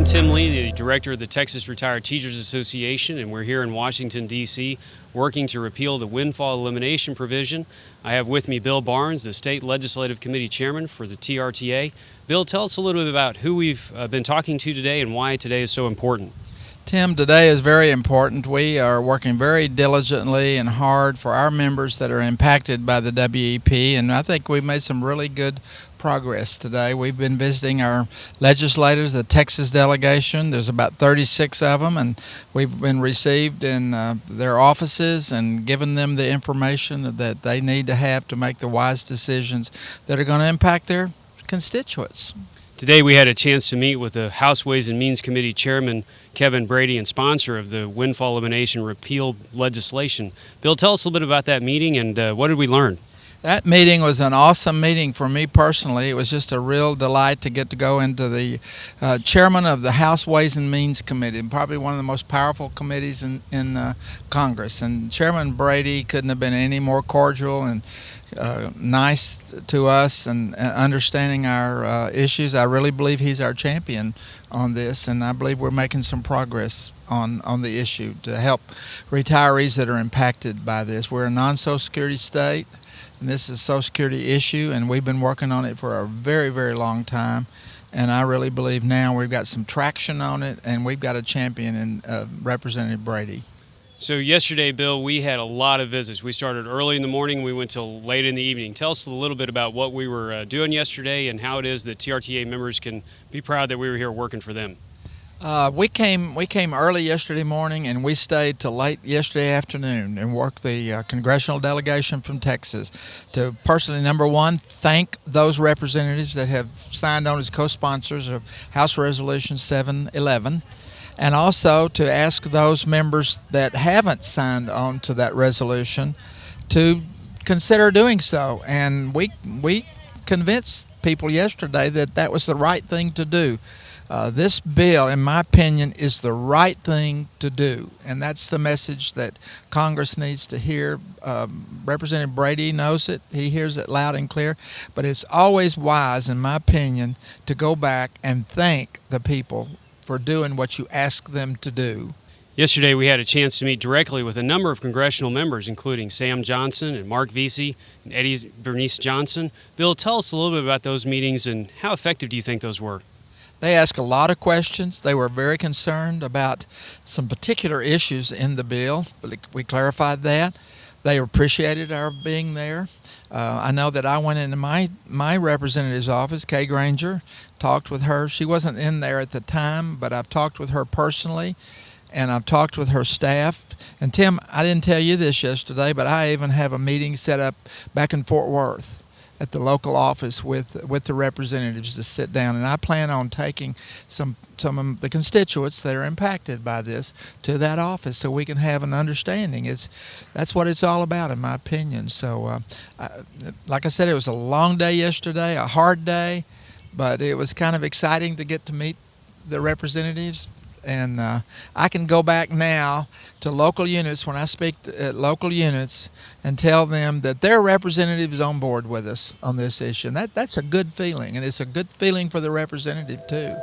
I'm Tim Lee, the Director of the Texas Retired Teachers Association, and we're here in Washington, D.C. working to repeal the Windfall Elimination Provision. I have with me Bill Barnes, the State Legislative Committee Chairman for the TRTA. Bill, tell us a little bit about who we've been talking to today and why today is so important. Tim, today is very important. We are working very diligently and hard for our members that are impacted by the WEP, and I think we've made some really good progress today. We've been visiting our legislators, the Texas delegation. There's about 36 of them, and we've been received in their offices and given them the information that they need to have to make the wise decisions that are going to impact their constituents. Today we had a chance to meet with the House Ways and Means Committee Chairman Kevin Brady and sponsor of the Windfall Elimination repeal legislation. Bill, tell us a little bit about that meeting and what did we learn? That meeting was an awesome meeting for me personally. It was just a real delight to get to go into the chairman of the House Ways and Means Committee, probably one of the most powerful committees in Congress. And Chairman Brady couldn't have been any more cordial and nice to us and understanding our issues. I really believe he's our champion on this, and I believe we're making some progress on the issue to help retirees that are impacted by this. We're a non-Social Security state, and this is a Social Security issue, and we've been working on it for a very, very long time. And I really believe now we've got some traction on it, and we've got a champion in Representative Brady. So yesterday, Bill, we had a lot of visits. We started early in the morning. We went till late in the evening. Tell us a little bit about what we were doing yesterday and how it is that TRTA members can be proud that we were here working for them. We came early yesterday morning, and we stayed till late yesterday afternoon and worked the congressional delegation from Texas to personally, number one, thank those representatives that have signed on as co-sponsors of House Resolution 711. And also to ask those members that haven't signed on to that resolution to consider doing so. And we convinced people yesterday that that was the right thing to do. This bill, in my opinion, is the right thing to do, and that's the message that Congress needs to hear. Representative Brady knows it. He hears it loud and clear, but it's always wise, in my opinion, to go back and thank the people for doing what you ask them to do. Yesterday we had a chance to meet directly with a number of congressional members, including Sam Johnson and Mark Vesey and Eddie Bernice Johnson. Bill, tell us a little bit about those meetings and how effective do you think those were? They asked a lot of questions. They were very concerned about some particular issues in the bill. We clarified that. They appreciated our being there. I know that I went into my representative's office, Kay Granger, talked with her. She wasn't in there at the time, but I've talked with her personally, and I've talked with her staff. And Tim, I didn't tell you this yesterday, but I even have a meeting set up back in Fort Worth at the local office with the representatives to sit down, and I plan on taking some of the constituents that are impacted by this to that office so we can have an understanding. That's what it's all about, in my opinion. So, like I said, it was a long day yesterday, a hard day, but it was kind of exciting to get to meet the representatives. And I can go back now to local units when I speak at local units and tell them that their representative is on board with us on this issue. And that's a good feeling, and it's a good feeling for the representative too.